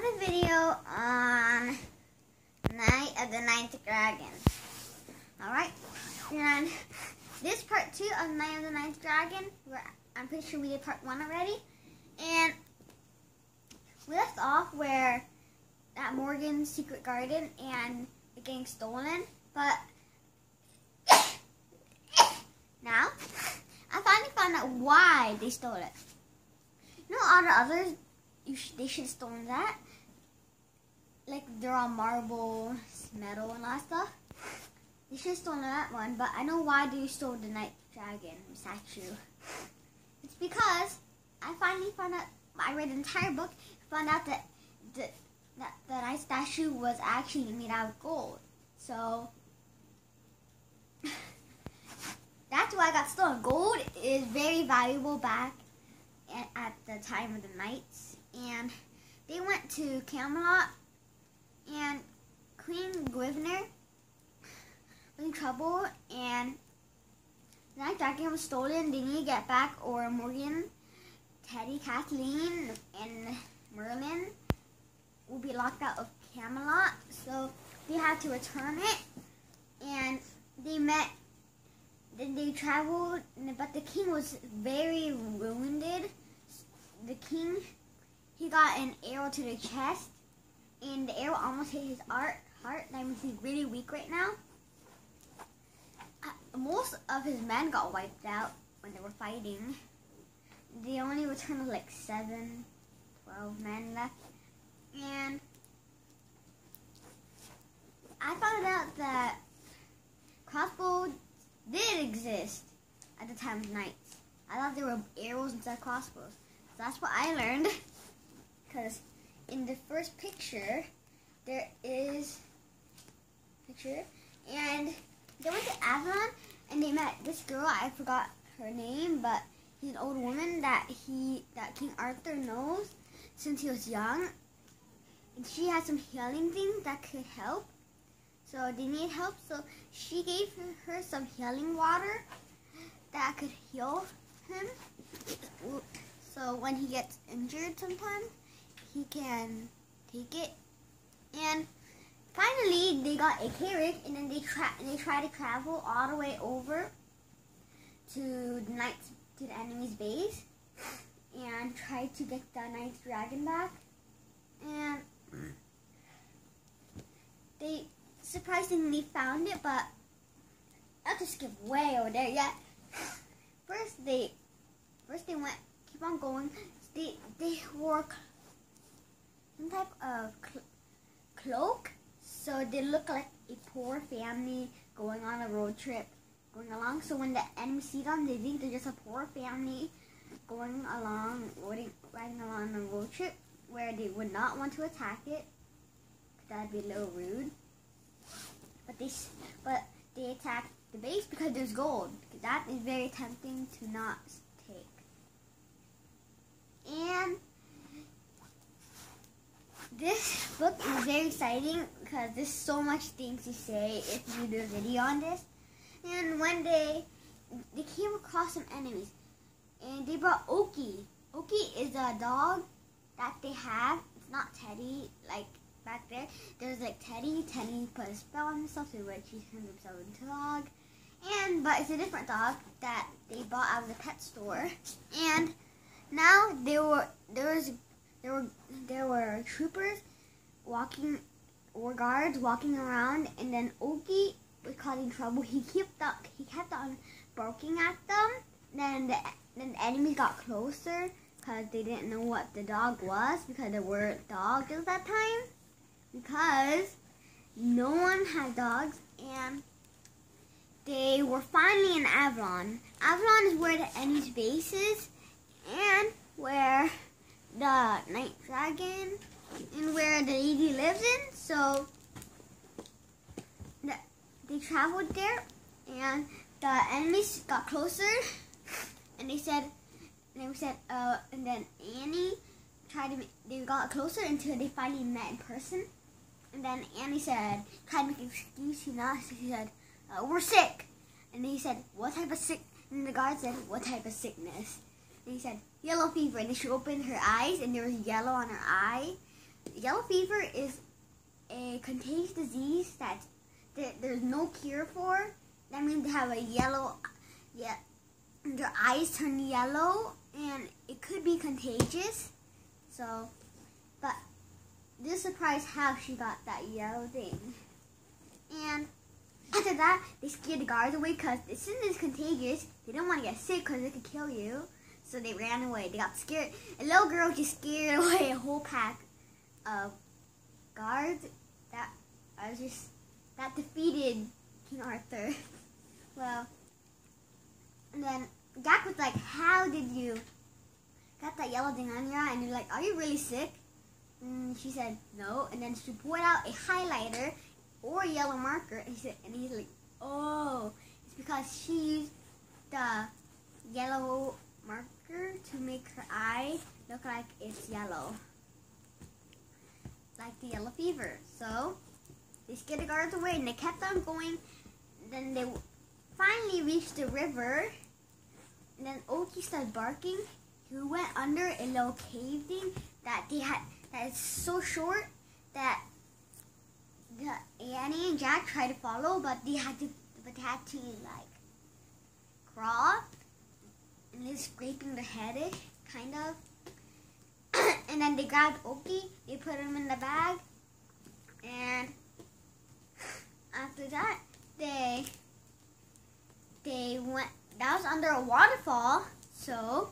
a video on Night of the Ninth Dragon. Alright, and this part 2 of Night of the Ninth Dragon, where I'm pretty sure we did part 1 already. And we left off where at Morgan's secret garden and it getting stolen. But now I finally found out why they stole it. You know, all the others, they should have stolen that. Like, they're all marble, metal, and all that stuff. They should have stolen that one, but I know why they stole the Night Dragon statue. It's because I finally found out, I read the entire book, found out that the Night statue was actually made out of gold. So, that's why I got stolen. Gold is very valuable back at the time of the Knights. And they went to Camelot, and Queen Guinevere was in trouble, and the Night Dragon was stolen. They need to get back, or Morgan, Teddy, Kathleen, and Merlin will be locked out of Camelot. So they had to return it, and they traveled, but the king was very wounded. The king, he got an arrow to the chest, and the arrow almost hit his heart. That means he's really weak right now. Most of his men got wiped out when they were fighting. They only returned with like 7, 12 men left. And I found out that crossbows did exist at the time of Knights. I thought there were arrows instead of crossbows. So that's what I learned. Because in the first picture, there is a picture, and they went to Avalon, and they met this girl. I forgot her name, but she's an old woman that King Arthur knows since he was young. And she had some healing things that could help. So they need help. So she gave her some healing water that could heal him. So when he gets injured sometimes, he can take it. And finally, they got a carriage, and then they try to travel all the way over to the enemy's base and try to get the Night Dragon back. And they surprisingly found it, but I have to skip way over there yet. First they went, keep on going. They wore some type of cloak, so they look like a poor family going on a road trip, going along. So when the enemy see them, they think they're just a poor family going along, riding along a road trip where they would not want to attack it. That'd be a little rude. But they attacked the base because there's gold. That is very tempting to not take. And this book is very exciting because there's so much things to say if you do a video on this. And one day, they came across some enemies, and they brought Oki. Oki is a dog that they have. It's not Teddy, like back there. There's like Teddy. Teddy put a spell on himself, so he turned himself into a dog. But it's a different dog that they bought out of the pet store. And now there were troopers walking, or guards walking around, and then Oki was causing trouble. He kept on barking at them. Then the enemies got closer because they didn't know what the dog was, because there weren't dogs at that time, because no one had dogs. And they were finally in Avalon. Avalon is where the enemy's base is, and where the Night Dragon, and where the lady lives in. So they traveled there, and the enemies got closer, and and then Annie they got closer until they finally met in person. And then Annie tried to make an excuse. She said, we're sick. And he said, what type of sick? And the guard said, what type of sickness? And he said, yellow fever. And she opened her eyes, and there was yellow on her eye. Yellow fever is a contagious disease that there's no cure for. That means they have a yellow, their eyes turn yellow, and it could be contagious. So, but this surprised how she got that yellow thing. And after that, they scared the guards away because since it's contagious, they don't want to get sick because it could kill you. So they ran away. They got scared. A little girl just scared away a whole pack of guards that defeated King Arthur. Well, and then Jack was like, "How did you got that yellow thing on your eye?" And you're like, "Are you really sick?" And she said, "No." And then she pulled out a highlighter or a yellow marker, and he's like, "Oh, it's because she used the yellow marker to make her eye look like it's yellow, like the yellow fever." So they scared the guards away, and they kept on going. Then they finally reached the river, and then Oki started barking. He went under a little cave thing that is so short that Annie and Jack tried to follow, but they had to like crawl, and they're scraping their head, kind of. And then they grabbed Oki, they put him in the bag, and after that they went. That was under a waterfall. So,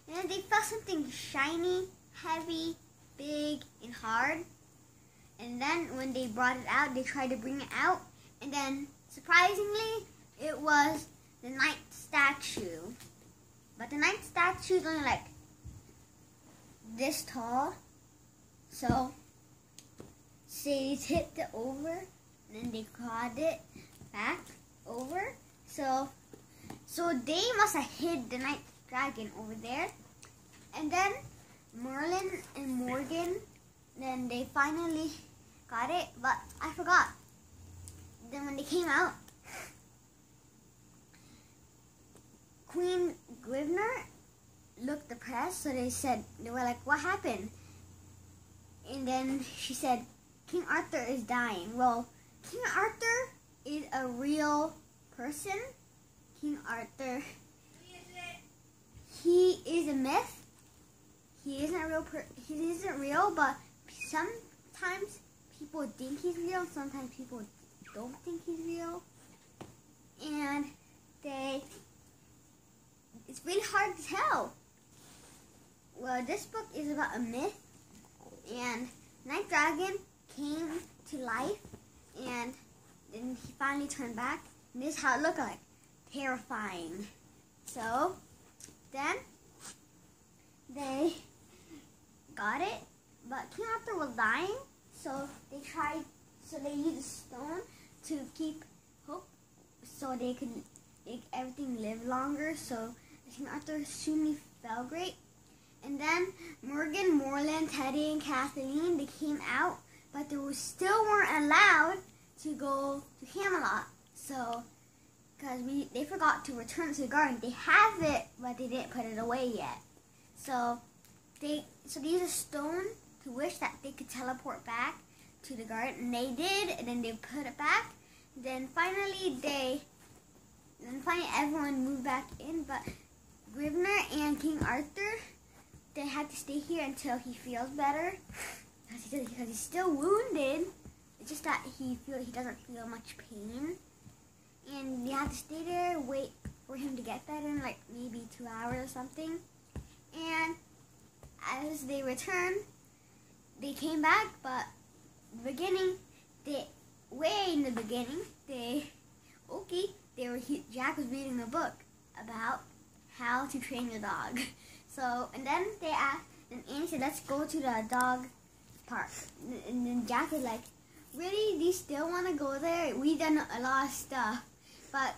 and then they felt something shiny, heavy, big, and hard. And then when they brought it out, they tried to bring it out. And then, surprisingly, it was the knight statue. But the knight statue is only like this tall. So they tipped it over, and then they clawed it back over. So they must have hid the night dragon over there. And then Merlin and Morgan, then they finally got it, but I forgot. Then when they came out, Queen Guinevere looked depressed, so they were like, "What happened?" And then she said, "King Arthur is dying." Well, King Arthur is a real person. King Arthur, he is a myth. He isn't real, but sometimes people think he's real, sometimes people don't think he's real. And it's really hard to tell. Well, this book is about a myth, and Night Dragon came to life, and then he finally turned back, and this is how it looked like. Terrifying. So then they got it, but King Arthur was dying, so they used a stone to keep hope, so they could make everything live longer. So King Arthur soon fell great. And then Morgan, Morland, Teddy, and Kathleen, they came out, but they still weren't allowed to go to Camelot. So because they forgot to return to the garden. They have it, but they didn't put it away yet. So they used a stone to wish that they could teleport back to the garden, and they did. And then they put it back. Then finally everyone moved back in. But Guinevere and King Arthur, they had to stay here until he feels better, because he's still wounded. It's just that he doesn't feel much pain. And you have to stay there, wait for him to get better in like maybe 2 hours or something. And as they returned, they came back, but way in the beginning, Jack was reading a book about how to train your dog. So, and then and Annie said, "Let's go to the dog park." And then Jack was like, "Really? Do you still want to go there? We've done a lot of stuff." But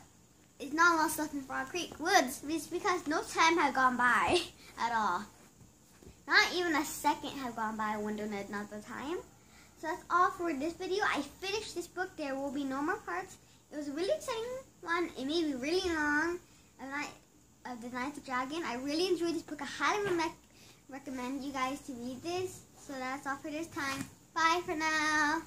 it's not a lot of stuff in Frog Creek Woods. It's because no time had gone by at all. Not even a second had gone by when doing another time. So that's all for this video. I finished this book. There will be no more parts. It was a really exciting one. It may be really long. The Night of the Dragon. I really enjoyed this book. I highly recommend you guys to read this. So that's all for this time. Bye for now.